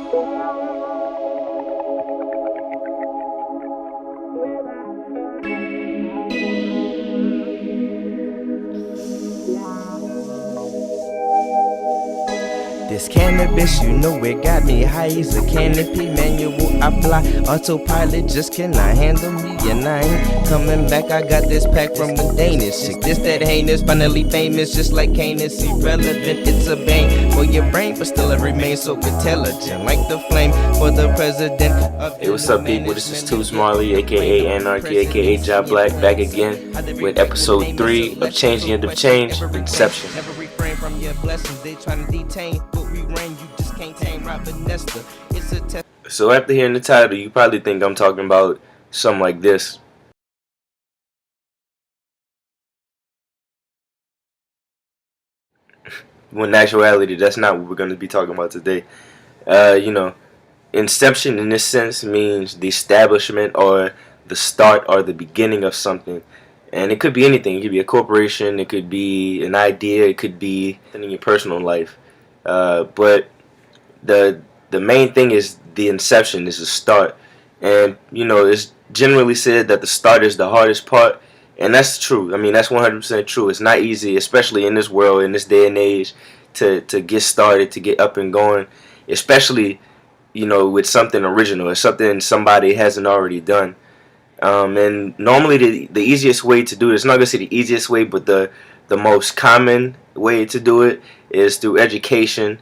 This cannabis, you know it got me high as a canopy. Manual I fly, autopilot just cannot handle me. And I ain't coming back, I got this pack from a Danish chick. This that heinous, finally famous, just like Canis. Irrelevant, it's a bang for your brain, but still it remains so intelligent. Like the flame for the president of Hey, what's up, people? This is Too Smarly, aka Anarchy, aka Job Black, back again with episode 3 of Change the End of Change, Inception. Never refrain from your blessings, they trying to detain, but we reign, you just can't tame Robert Nesta. It's a test. So after hearing the title, you probably think I'm talking about something like this. When in actuality, that's not what we're going to be talking about today. Inception in this sense means the establishment or the start or the beginning of something. And it could be anything. It could be a corporation, it could be an idea, it could be in your personal life. But the main thing is the inception, is the start. And, it's generally said that the start is the hardest part. And that's true. I mean, that's 100% true. It's not easy, especially in this world, in this day and age, to get started, to get up and going. Especially, with something original or something somebody hasn't already done. And normally the easiest way to do it, it's not going to say the easiest way, but the most common way to do it is through education,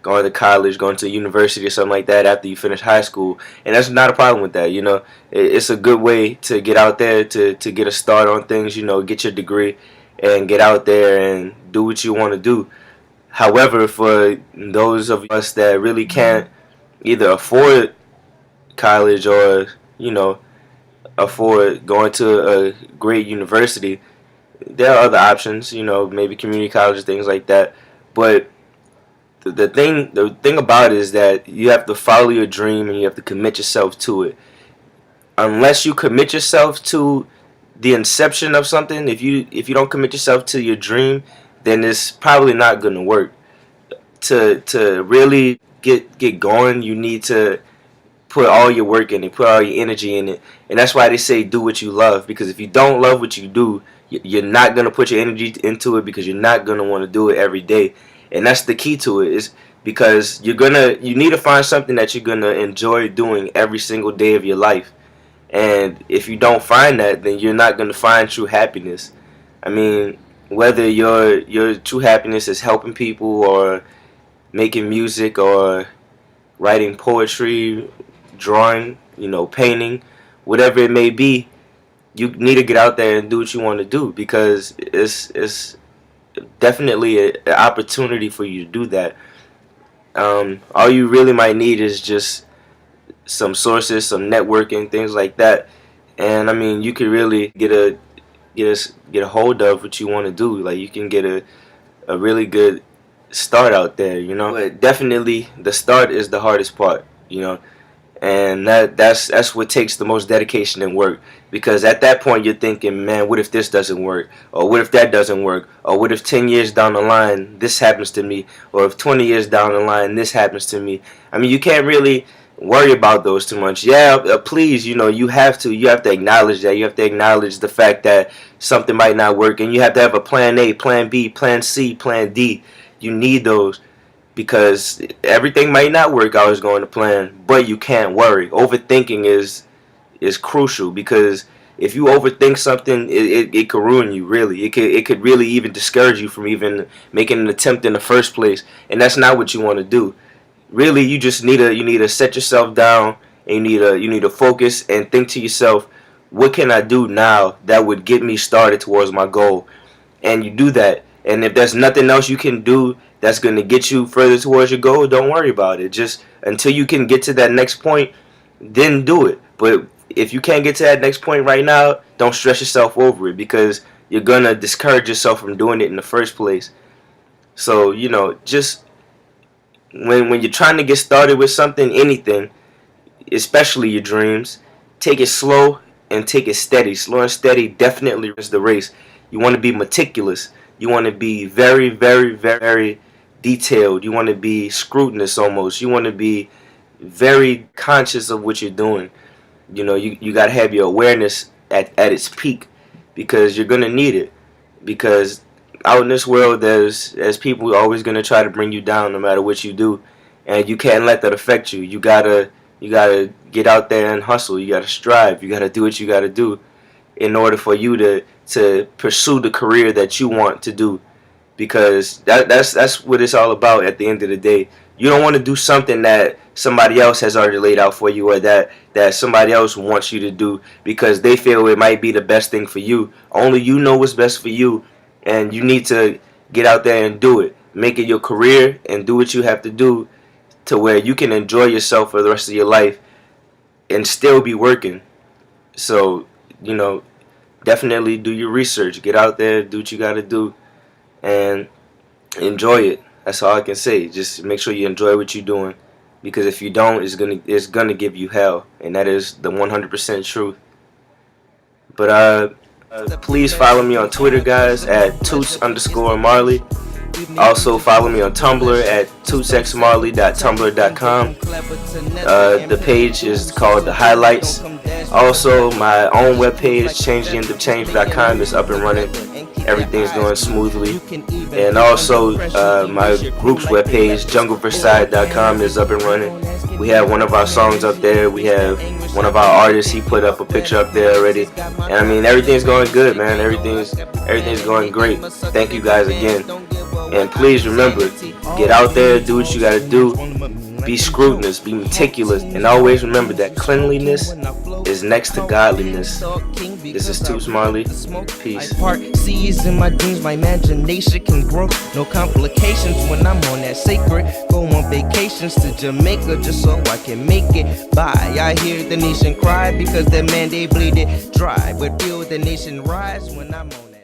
going to college, going to university or something like that after you finish high school. And that's not a problem with that, It's a good way to get out there, to get a start on things, get your degree and get out there and do what you want to do. However, for those of us that really can't either afford college or, afford going to a great university, there are other options, maybe community colleges, things like that. But the thing about it is that you have to follow your dream and you have to commit yourself to it. Unless you commit yourself to the inception of something, if you don't commit yourself to your dream, then it's probably not going to work. To really get going, you need to put all your work in it, put all your energy in it. And that's why they say do what you love, because if you don't love what you do, you're not going to put your energy into it, because you're not going to want to do it every day. And that's the key to it, is because you need to find something that you're going to enjoy doing every single day of your life. And if you don't find that, then you're not going to find true happiness. I mean, whether your true happiness is helping people or making music or writing poetry, drawing, painting, whatever it may be, you need to get out there and do what you want to do, because it's definitely an opportunity for you to do that. All you really might need is just some sources, some networking, things like that. And I mean, you could really get a hold of what you want to do. Like, you can get a really good start out there, But definitely the start is the hardest part, And that's what takes the most dedication and work, because at that point you're thinking, man, what if this doesn't work, or what if that doesn't work, or what if 10 years down the line this happens to me, or if 20 years down the line this happens to me. I mean, you can't really worry about those too much. Please, you have to acknowledge that. You have to acknowledge the fact that something might not work, and you have to have a plan A, plan B, plan C, plan D. You need those, because everything might not work out as going to plan, but you can't worry. Overthinking is crucial, because if you overthink something, it could ruin you, really. It could really even discourage you from even making an attempt in the first place, and that's not what you want to do. Really, you just need to set yourself down, and you need to focus and think to yourself, what can I do now that would get me started towards my goal? And you do that. And if there's nothing else you can do that's going to get you further towards your goal, don't worry about it. Just until you can get to that next point, then do it. But if you can't get to that next point right now, don't stress yourself over it, because you're going to discourage yourself from doing it in the first place. So, just when you're trying to get started with something, anything, especially your dreams, take it slow and take it steady. Slow and steady definitely is the race. You want to be meticulous. You want to be very, very, very detailed. You want to be scrutinous almost. You want to be very conscious of what you're doing. You know, you got to have your awareness at its peak, because you're going to need it. Because out in this world, there's people always going to try to bring you down no matter what you do. And you can't let that affect you. You gotta get out there and hustle. You gotta strive. You gotta do what you gotta do in order for you to pursue the career that you want to do, because that's what it's all about at the end of the day. You don't want to do something that somebody else has already laid out for you, or that somebody else wants you to do because they feel it might be the best thing for you. Only you know what's best for you, and you need to get out there and do it. Make it your career and do what you have to do to where you can enjoy yourself for the rest of your life and still be working. So, you know, definitely do your research. Get out there, do what you got to do, and enjoy it. That's all I can say. Just make sure you enjoy what you're doing, because if you don't, it's gonna give you hell, and that is the 100% truth. But please follow me on Twitter, guys, at toots_Marley. Also follow me on Tumblr at tootsxmarley.tumblr.com. The page is called The Highlights. Also, my own webpage, changetheendofchange.com, is up and running. Everything's going smoothly. And also, my group's webpage, jungleverside.com, is up and running. We have one of our songs up there. We have one of our artists. He put up a picture up there already. And I mean, everything's going good, man. Everything's going great. Thank you guys again. And please remember, get out there, do what you gotta do. Be scrutinous, be meticulous, and always remember that cleanliness is next to godliness. This is Toots Marley. Peace. Part seas in my dreams, my imagination can grow. No complications when I'm on that sacred. Go on vacations to Jamaica just so I can make it by. I hear the nation cry because their man they bleed it dry. But feel the nation rise when I'm on that.